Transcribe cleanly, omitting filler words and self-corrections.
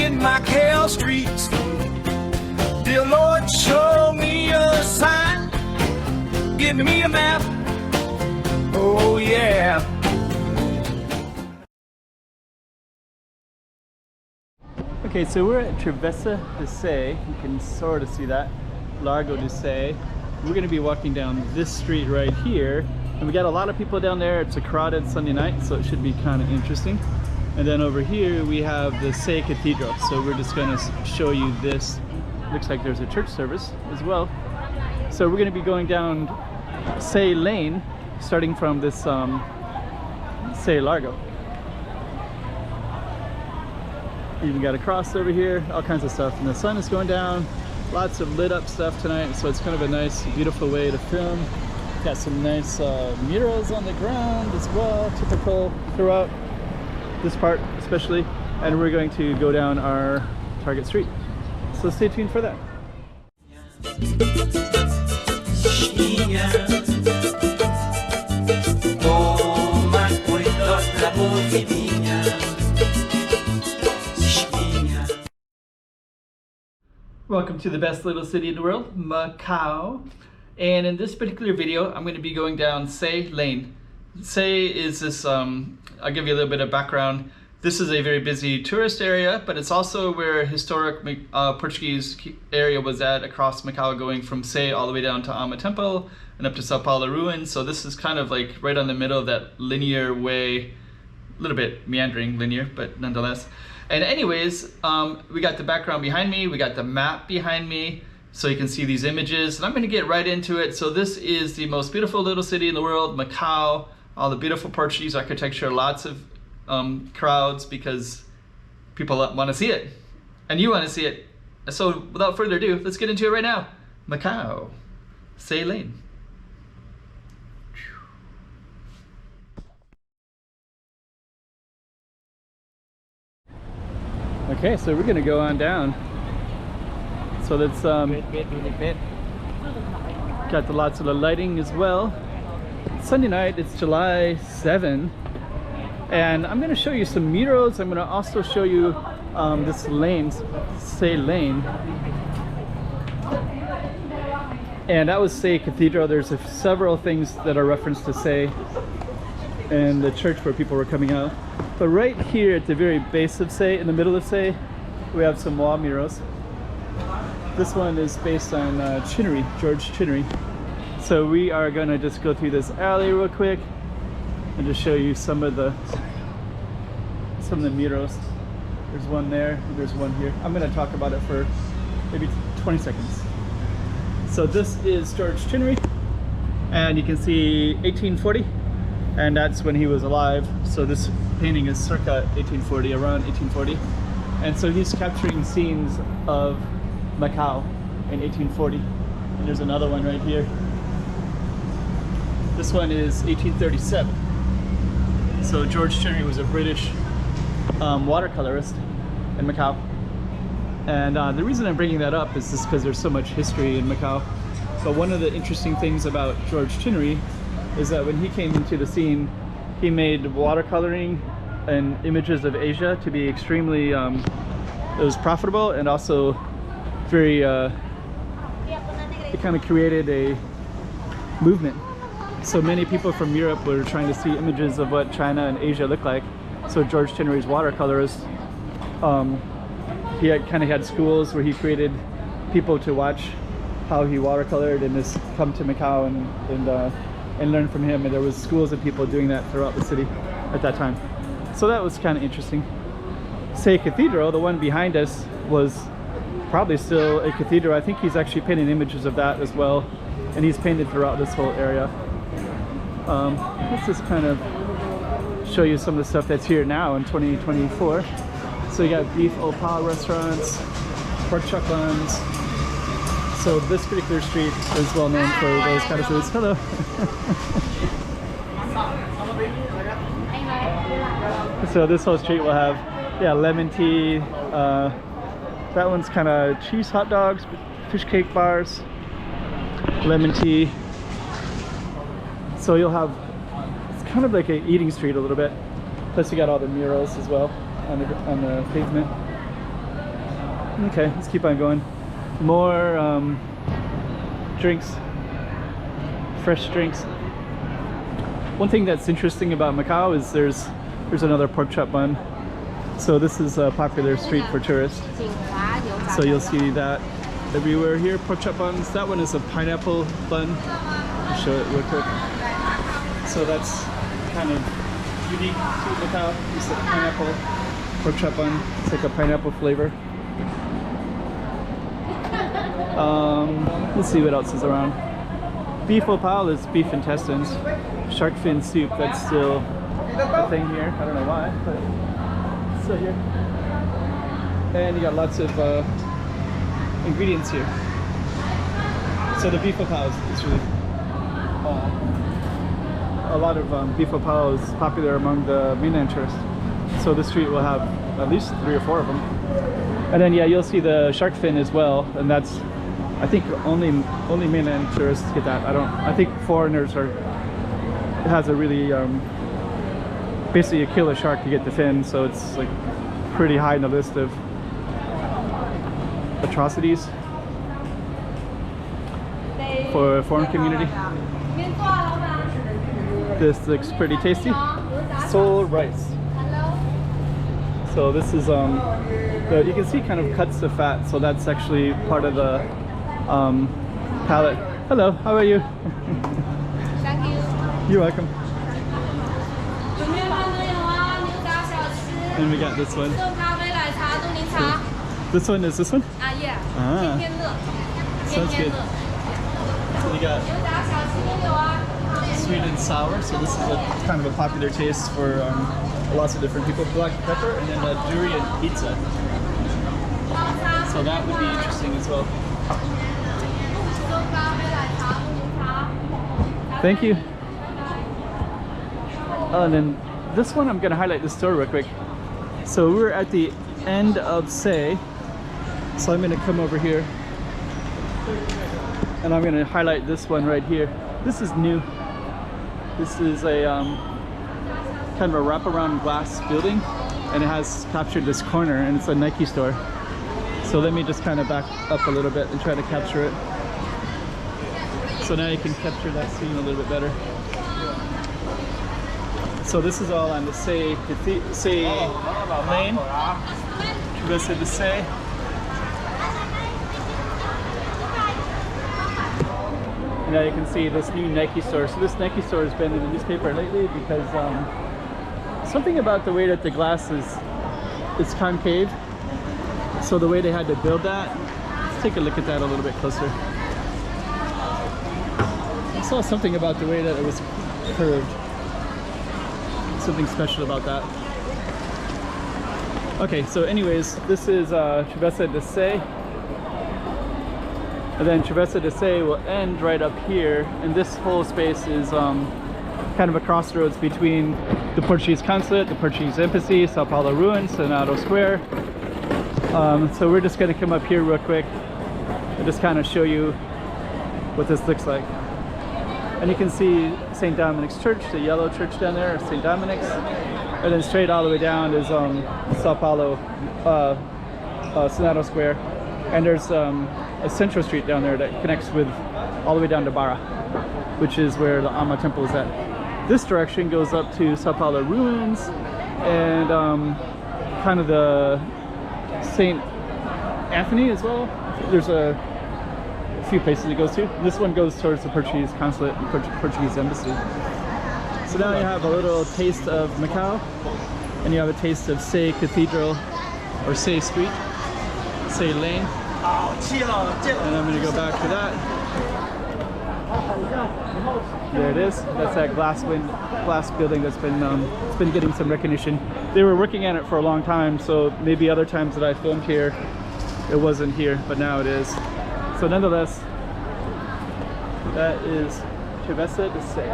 Walking Macau Streets. Dear Lord, show me a sign. Give me a map. Oh yeah. Okay, so we're at Travessa da Sé. You can sort of see that. Largo da Sé. We're going to be walking down this street right here. And we got a lot of people down there. It's a crowded Sunday night, so it should be kind of interesting. And then over here we have the Sé Cathedral. So we're just going to show you this. Looks like there's a church service as well. So we're going to be going down Sé Lane, starting from this Sé Largo. Even got a cross over here, all kinds of stuff. And the sun is going down. Lots of lit up stuff tonight, so it's kind of a nice, beautiful way to film. Got some nice murals on the ground as well, typical throughout this part especially. And we're going to go down our target street. So stay tuned for that. Welcome to the best little city in the world, Macau. And in this particular video, I'm going to be going down Sé Lane. Sé is this, I'll give you a little bit of background. This is a very busy tourist area, but it's also where historic Portuguese area was at across Macau, going from Sé all the way down to Ama Temple and up to Sao Paulo ruins. So this is kind of like right on the middle of that linear way, a little bit meandering linear, but nonetheless. And anyways, we got the background behind me, we got the map behind me, so you can see these images, and I'm gonna get right into it. So this is the most beautiful little city in the world, Macau, all the beautiful Portuguese architecture, lots of crowds because people wanna see it, and you wanna see it. So without further ado, let's get into it right now. Macau, Sé Lane. Okay, so we're gonna go on down. So that's got lots of the lighting as well. It's Sunday night, it's July 7, and I'm gonna show you some murals. I'm gonna also show you this lane, Sé Lane, and that was Sé Cathedral. There's several things that are referenced to Sé and the church where people were coming out. But right here at the very base of Sé, in the middle of Sé, we have some wall murals. This one is based on George Culinary. So we are gonna just go through this alley real quick and just show you some of the murals. There's one there, and there's one here. I'm gonna talk about it for maybe 20 seconds. So this is George Culinary, and you can see 1840. And that's when he was alive. So this painting is circa 1840, around 1840. And so he's capturing scenes of Macau in 1840. And there's another one right here. This one is 1837. So George Culinary was a British watercolorist in Macau. And the reason I'm bringing that up is just because there's so much history in Macau. But one of the interesting things about George Culinary is that when he came into the scene, he made watercoloring and images of Asia to be extremely, it was profitable, and also very, it kind of created a movement. So many people from Europe were trying to see images of what China and Asia look like. So George Culinary watercolorist, he kind of had schools where he created people to watch how he watercolored and just come to Macau and learn from him. And there was schools of people doing that throughout the city at that time. So that was kind of interesting. Sé Cathedral, the one behind us, was probably still a cathedral. I think he's actually painted images of that as well, and he's painted throughout this whole area. Let's just kind of show you some of the stuff that's here now in 2024. So you got beef opal restaurants, pork chuck buns. So this particular street is well known for those kind of foods. Hello. So this whole street will have, yeah, lemon tea. That one's kind of cheese hot dogs, fish cake bars, lemon tea. So you'll have, it's kind of like an eating street a little bit. Plus you got all the murals as well on the pavement. Okay, let's keep on going. More drinks, fresh drinks. One thing that's interesting about Macau is there's another pork chop bun. So this is a popular street for tourists. So you'll see that everywhere here, pork chop buns. That one is a pineapple bun. I'll show it real quick. So that's kind of unique to Macau. It's a pineapple pork chop bun. It's like a pineapple flavor. Let's see what else is around. Beef opal is beef intestines. Shark fin soup, that's still a thing here. I don't know why, but it's still here. And you got lots of ingredients here. So the beef opal is really a lot of beef opal is popular among the mainland tourists. So the street will have at least 3 or 4 of them. And then yeah, you'll see the shark fin as well, and that's, I think only mainland tourists get that. I think foreigners are, it has a really basically you kill a shark to get the fin, so it's like pretty high in the list of atrocities for a foreign community. This looks pretty tasty. Soul rice. So this is you can see kind of cuts of fat, so that's actually part of the palate. Hello, how are you? Thank you. You're welcome. And we got this one. This one is this one? Yeah. Ah. Sounds good. So we got sweet and sour. So this is a kind of a popular taste for lots of different people. Black pepper and then durian pizza. So that would be interesting as well. Thank you. And then this one, I'm gonna highlight this store real quick. So we're at the end of Sé. So I'm gonna come over here and I'm gonna highlight this one right here. This is new. This is a kind of a wraparound glass building, and it has captured this corner, and it's a Nike store. So let me just kind of back up a little bit and try to capture it. So now you can capture that scene a little bit better. So this is all on the Sé lane, Travessa da Sé. And now you can see this new Nike store. So this Nike store has been in the newspaper lately because something about the way that the glass is concave. So the way they had to build that, let's take a look at that a little bit closer. I saw something about the way that it was curved. Something special about that. Okay, so anyways, this is Travessa da Sé. And then Travessa da Sé will end right up here, and this whole space is kind of a crossroads between the Portuguese consulate, the Portuguese embassy, Sao Paulo ruins, Senado Square. So we're just going to come up here real quick and just kind of show you what this looks like. And you can see St. Dominic's Church, the yellow church down there, St. Dominic's. And then straight all the way down is Sao Paulo, Senado Square. And there's a central street down there that connects with all the way down to Barra, which is where the Amma temple is at. This direction goes up to Sao Paulo ruins and kind of the St. Anthony as well. There's a few places it goes to. This one goes towards the Portuguese consulate and Portuguese embassy. So now you have a little taste of Macau, and you have a taste of Sé Cathedral, or Sé Street, Sé Lane. And I'm going to go back to that. There it is. That's that glass building that's been it's been getting some recognition. They were working on it for a long time, so maybe other times that I filmed here, it wasn't here, but now it is. So nonetheless, that is Travessa da Sé.